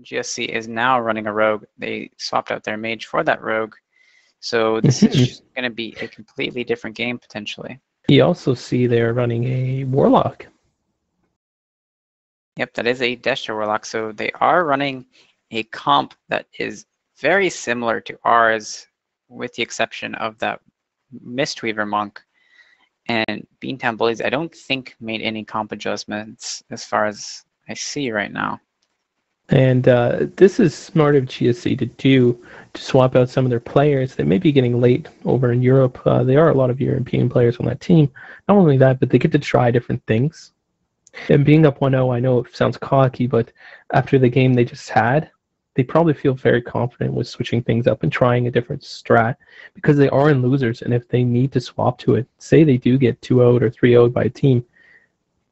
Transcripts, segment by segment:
GSC is now running a rogue. They swapped out their mage for that rogue. So this is going to be a completely different game potentially. You also see they're running a warlock. Yep, that is a Destro warlock. So they are running a comp that is very similar to ours, with the exception of that Mistweaver monk. And Beantown Bullies, I don't think, made any comp adjustments as far as I see right now. And this is smart of GSC to do, to swap out some of their players. They may be getting late over in Europe. There are a lot of European players on that team. Not only that, but they get to try different things. And being up 1-0, I know it sounds cocky, but after the game they just had, they probably feel very confident with switching things up and trying a different strat, because they are in losers, and if they need to swap to it, say they do get 2-0'd or 3-0'd by a team,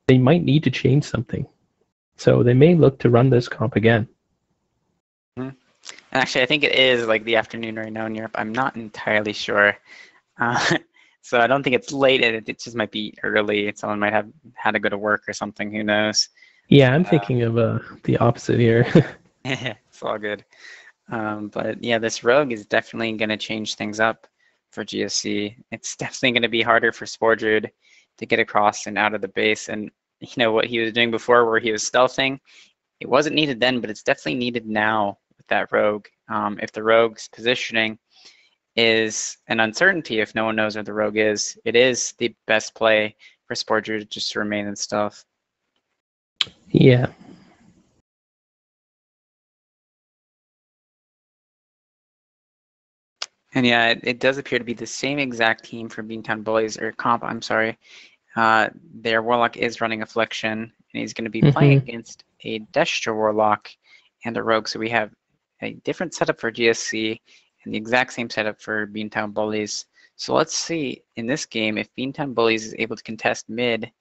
they might need to change something. So they may look to run this comp again. And actually, I think it is like the afternoon right now in Europe. I'm not entirely sure. So I don't think it's late. It just might be early. Someone might have had to go to work or something. Who knows? Yeah, I'm thinking of the opposite here. It's all good. But yeah, this rogue is definitely going to change things up for GSC. It's definitely going to be harder for Spordred to get across and out of the base. And you know what he was doing before, where he was stealthing, it wasn't needed then, but it's definitely needed now with that rogue. If the rogue's positioning is an uncertainty, if no one knows where the rogue is, it is the best play for Spordred just to remain in stealth. Yeah. And yeah, it does appear to be the same exact team for Beantown Bullies, or comp, I'm sorry. Their Warlock is running Affliction, and he's going to be playing against a Destro Warlock and a Rogue. So we have a different setup for GSC and the exact same setup for Beantown Bullies. So let's see in this game if Beantown Bullies is able to contest mid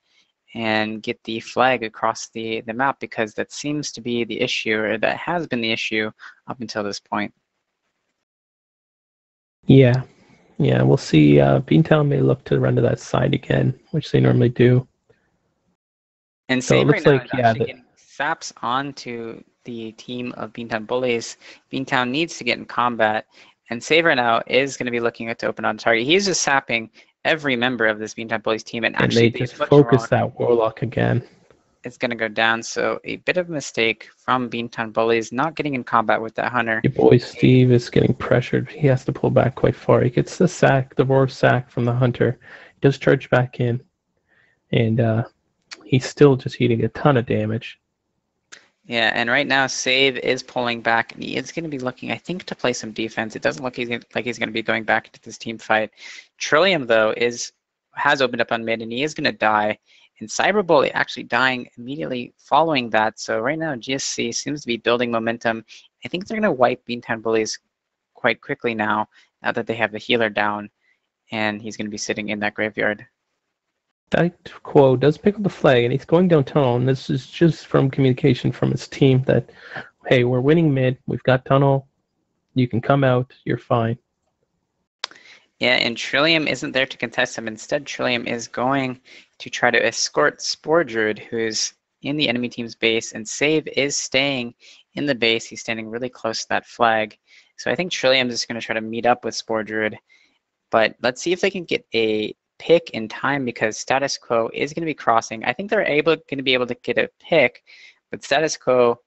and get the flag across the map, because that seems to be the issue, or that has been the issue up until this point. Yeah. Yeah, we'll see. Beantown may look to run to that side again, which they normally do. And so Save it looks right now like, is actually getting saps onto the team of Beantown Bullies. Beantown needs to get in combat, and Save right now is going to be looking to open on target. He's just sapping every member of this Beantown Bullies team, and actually they just focus that Warlock again. It's going to go down, so a bit of a mistake from Beantown Bullies, not getting in combat with that Hunter. Your boy Steve is getting pressured. He has to pull back quite far. He gets the sack, the roar sack from the Hunter. He does charge back in, and he's still just eating a ton of damage. Yeah, and right now Save is pulling back, and he is going to be looking, I think, to play some defense. It doesn't look like he's going to be going back into this team fight. Trillium, though, has opened up on mid, and he is going to die. And Cyberbully actually dying immediately following that. So right now, GSC seems to be building momentum. I think they're going to wipe Beantown Bullies quite quickly now that they have the healer down, and he's going to be sitting in that graveyard. Quo does pick up the flag, and he's going down tunnel, and this is just from communication from his team that, hey, we're winning mid, we've got tunnel, you can come out, you're fine. Yeah, and Trillium isn't there to contest him. Instead, Trillium is going to try to escort Spordred, who's in the enemy team's base, and Save is staying in the base. He's standing really close to that flag. So I think Trillium is going to try to meet up with Spordred, but let's see if they can get a pick in time, because Status Quo is going to be crossing. I think they're going to be able to get a pick, but Status Quo,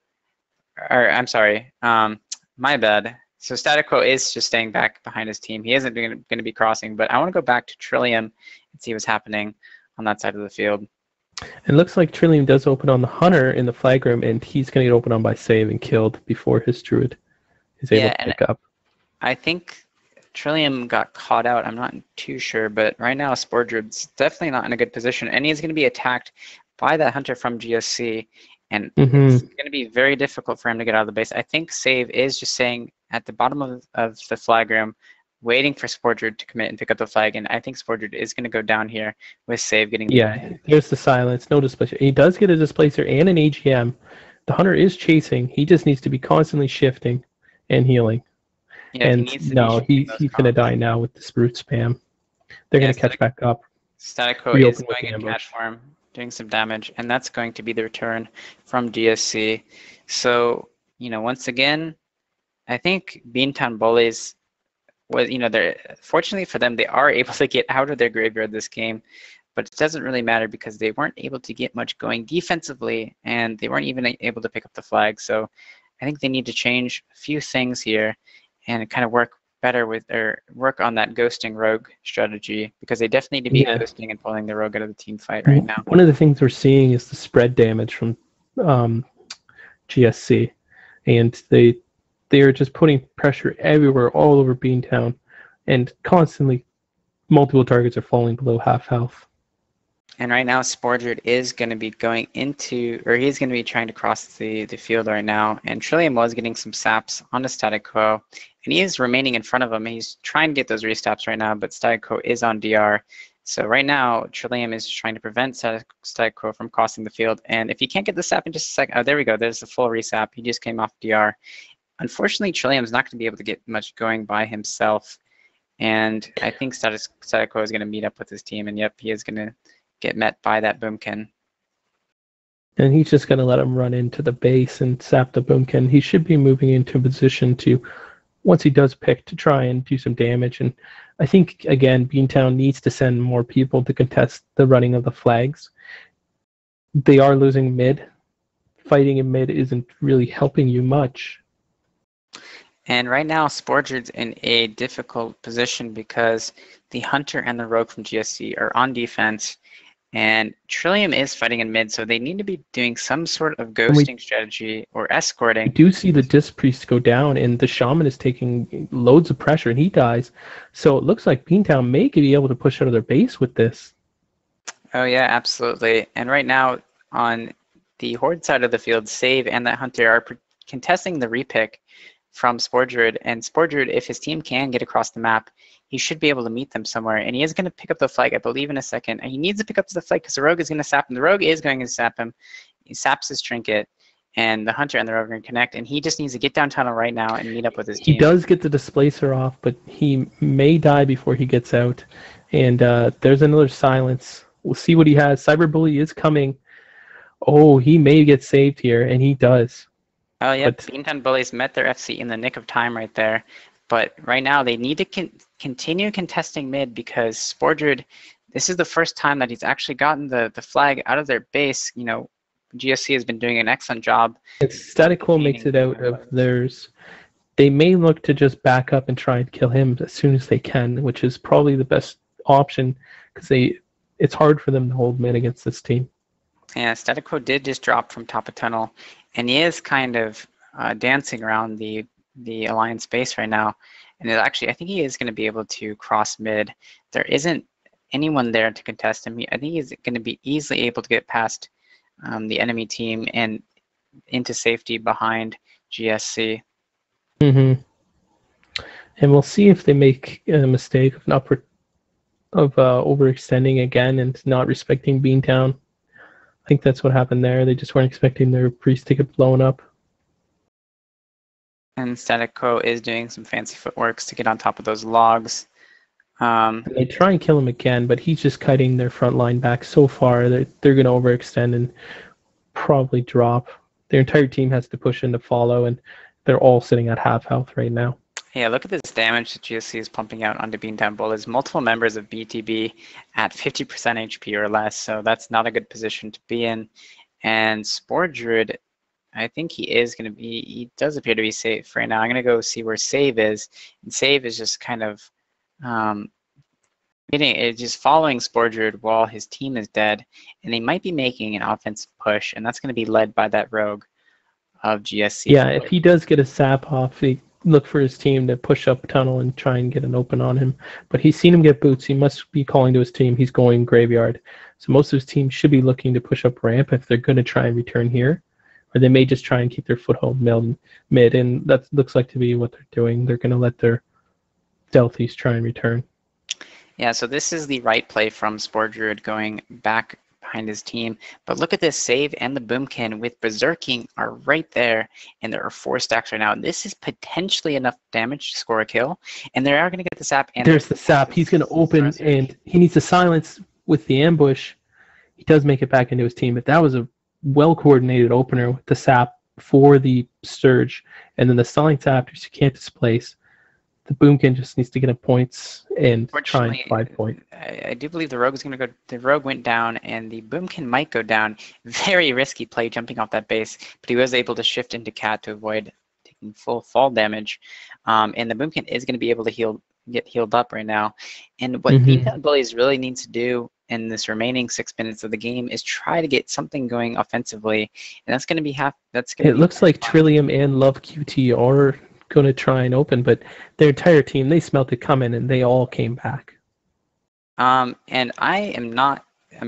or I'm sorry, my bad. So Status Quo is just staying back behind his team. He isn't going to be crossing, but I want to go back to Trillium and see what's happening on that side of the field. It looks like Trillium does open on the Hunter in the flag room, and he's going to get opened on by Save and killed before his Druid is able to pick up. I think Trillium got caught out. I'm not too sure, but right now Spordred's definitely not in a good position, and he's going to be attacked by that Hunter from GSC, and it's going to be very difficult for him to get out of the base. I think Save is just saying at the bottom of the flag room, waiting for Spordred to commit and pick up the flag, and I think Spordred is going to go down here with Save getting there's the silence, no displacer. He does get a displacer and an AGM. The Hunter is chasing. He just needs to be constantly shifting and healing. Yeah, and he's going to die now with this brute spam. They're going to catch back up. Static Quo is going in catch for him, doing some damage, and that's going to be the return from GSC. So once again, I think Beantown Bullies was, they're fortunately for them, they are able to get out of their graveyard this game, but it doesn't really matter because they weren't able to get much going defensively, and they weren't even able to pick up the flag. So I think they need to change a few things here and kind of work better with, or work on that ghosting rogue strategy, because they definitely need to be ghosting and pulling the rogue out of the team fight right now. One of the things we're seeing is the spread damage from GSC, and they are just putting pressure everywhere, all over Beantown, and constantly multiple targets are falling below half health. And right now, Sporgerd is going to be going into, or he's going to be trying to cross the field right now. And Trillium was getting some saps onto Static Quo, and he is remaining in front of him. He's trying to get those restaps right now, but Static Quo is on DR. So right now, Trillium is trying to prevent Static Quo from crossing the field. And if he can't get the sap in just a second, oh, there we go. There's the full resap. He just came off DR. Unfortunately, Trillium's not going to be able to get much going by himself. And I think Static Quo is going to meet up with his team. And yep, he is going to get met by that Boomkin. And he's just going to let him run into the base and sap the Boomkin. He should be moving into a position to, once he does pick, to try and do some damage. And I think, again, Beantown needs to send more people to contest the running of the flags. They are losing mid. Fighting in mid isn't really helping you much. And right now, Sporgerd's in a difficult position because the Hunter and the Rogue from GSC are on defense, and Trillium is fighting in mid, so they need to be doing some sort of ghosting strategy or escorting. We do see the Disc Priest go down, and the Shaman is taking loads of pressure, and he dies. So it looks like Beantown may be able to push out of their base with this. Oh yeah, absolutely. And right now, on the Horde side of the field, Save and that Hunter are contesting the repick from Sporgerd, and Sporgerd, if his team can get across the map, he should be able to meet them somewhere, and he is going to pick up the flag, I believe, in a second. And he needs to pick up the flag because the Rogue is going to sap him. The Rogue is going to sap him. He saps his trinket, and the Hunter and the Rogue are going to connect, and he just needs to get down tunnel right now and meet up with his team. He does get the Displacer off, but he may die before he gets out. And there's another silence. We'll see what he has. Cyberbully is coming. Oh, he may get saved here, and he does. Oh, yeah, Beantown Bullies met their FC in the nick of time right there. But right now, they need to continue contesting mid because Sporgerd, this is the first time that he's actually gotten the flag out of their base. GSC has been doing an excellent job. If Static Quo makes it out of theirs, they may look to just back up and try and kill him as soon as they can, which is probably the best option because it's hard for them to hold mid against this team. Yeah, Static Quo did just drop from top of tunnel, and he is kind of dancing around the Alliance base right now. And actually, I think he is going to be able to cross mid. There isn't anyone there to contest him. I think he's going to be easily able to get past the enemy team and into safety behind GSC. Mm-hmm. And we'll see if they make a mistake of overextending again and not respecting Beantown. I think that's what happened there. They just weren't expecting their priest to get blown up. And Static Quo is doing some fancy footworks to get on top of those logs. And they try and kill him again, but he's just cutting their front line back so far that they're going to overextend and probably drop. Their entire team has to push in to follow, and they're all sitting at half health right now. Yeah, look at this damage that GSC is pumping out onto Beantown Bullies. Multiple members of BTB at 50% HP or less, so that's not a good position to be in. And Sporgerd, I think he does appear to be safe right now. I'm going to go see where Save is. And Save is just kind of just following Sporgerd while his team is dead. And they might be making an offensive push, and that's going to be led by that rogue of GSC. Yeah, if he does get a sap off, look for his team to push up tunnel and try and get an open on him. But he's seen him get boots. He must be calling to his team. He's going graveyard. So most of his team should be looking to push up ramp if they're going to try and return here. Or they may just try and keep their foothold mid. And that looks like to be what they're doing. They're going to let their stealthies try and return. Yeah, so this is the right play from Sporgerd going back behind his team. But look at this, Save and the Boomkin with Berserking are right there, and there are 4 stacks right now. And this is potentially enough damage to score a kill, and they are going to get the sap. And there's the sap. He's going to open, and he needs to silence with the ambush. He does make it back into his team, but that was a well-coordinated opener with the sap for the surge, and then the stalling taptors you can't displace. The Boomkin just needs to get a points and try and Fortunately, 5-point. I do believe the rogue is going to go. The rogue went down, and the boomkin might go down. Very risky play jumping off that base, but he was able to shift into cat to avoid taking full fall damage. And the boomkin is going to be able to get healed up right now. And what Beantown Bullies really needs to do in this remaining 6 minutes of the game is try to get something going offensively, and that's going to be It looks like Trillium and Love QT are going to try and open, but their entire team, they smelt it coming and they all came back. And I'm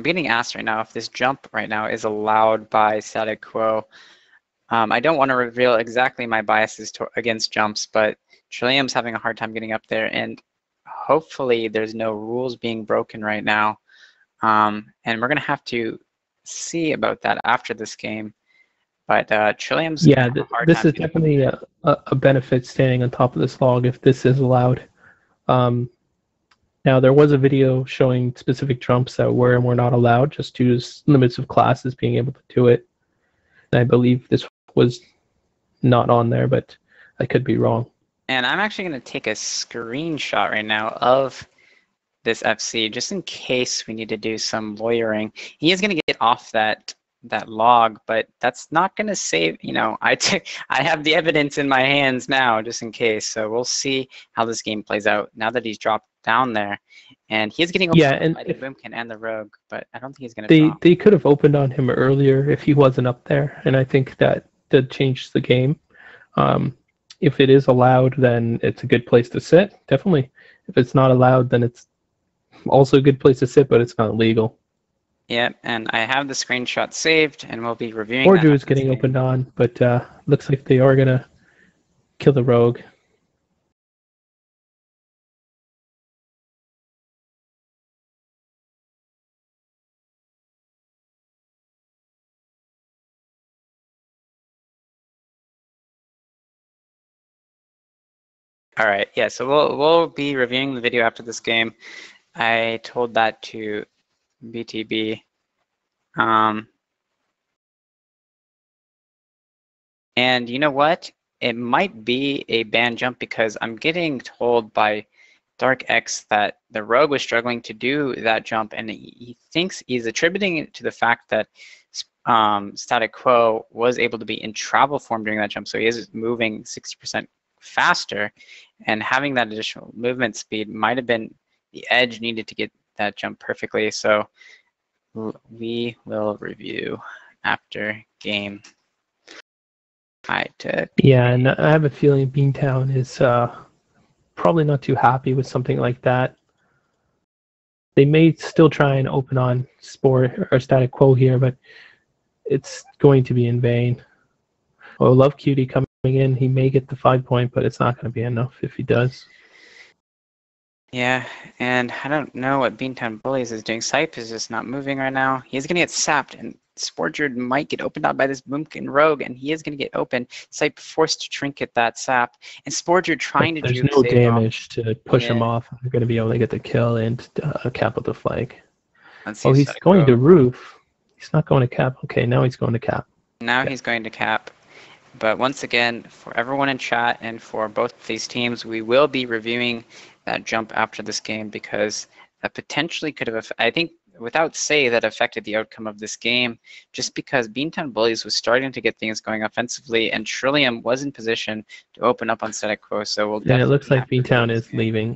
getting asked right now if this jump right now is allowed by Static Quo. I don't want to reveal exactly my biases against jumps, but Trillium's having a hard time getting up there, and hopefully there's no rules being broken right now. And we're going to have to see about that after this game. But Trillium's this is definitely a benefit staying on top of this log if this is allowed. Now, there was a video showing specific jumps that were and were not allowed just due to limits of classes being able to do it. And I believe this was not on there, but I could be wrong. And I'm actually going to take a screenshot right now of this FC just in case we need to do some lawyering. He is going to get off that log, but that's not going to save, I have the evidence in my hands now just in case. So we'll see how this game plays out now that he's dropped down there, and he's getting opened by the boomkin and the rogue, but I don't think he's going to they could have opened on him earlier if he wasn't up there, and I think that did change the game. If it is allowed, then it's a good place to sit, definitely. If it's not allowed, then it's also a good place to sit, but it's not legal. Yep, and I have the screenshot saved, and we'll be reviewing. Ordu is getting opened on, but looks like they are gonna kill the rogue. All right, yeah. So we'll be reviewing the video after this game. I told that to BTB. And you know what? It might be a ban jump because I'm getting told by Dark X that the rogue was struggling to do that jump, and he thinks he's attributing it to the fact that Static Quo was able to be in travel form during that jump, so he is moving 60% faster, and having that additional movement speed might have been the edge needed to get that jump perfectly. So we will review after game. Yeah, and I have a feeling Beantown is probably not too happy with something like that. They may still try and open on Sport or Static Quo here, but it's going to be in vain. Oh, Love Cutie coming in, he may get the 5-point, but it's not going to be enough if he does. Yeah, and I don't know what Beantown Bullies is doing. Sipe is just not moving right now. He's going to get sapped, and Sportjerd might get opened up by this Boomkin Rogue, and he is going to get open. Sipe forced to trinket that sap, and Sportjerd trying to There's no damage to push him off. They're going to be able to get the kill and cap with the flag. Oh, he's going to roof. He's not going to cap. Okay, now he's going to cap. Now he's going to cap. But once again, for everyone in chat and for both of these teams, we will be reviewing that jump after this game because that potentially could have, I think, without say, that affected the outcome of this game just because Beantown Bullies was starting to get things going offensively and Trillium was in position to open up on Static Quo. So we'll definitely it looks like Beantown is leaving.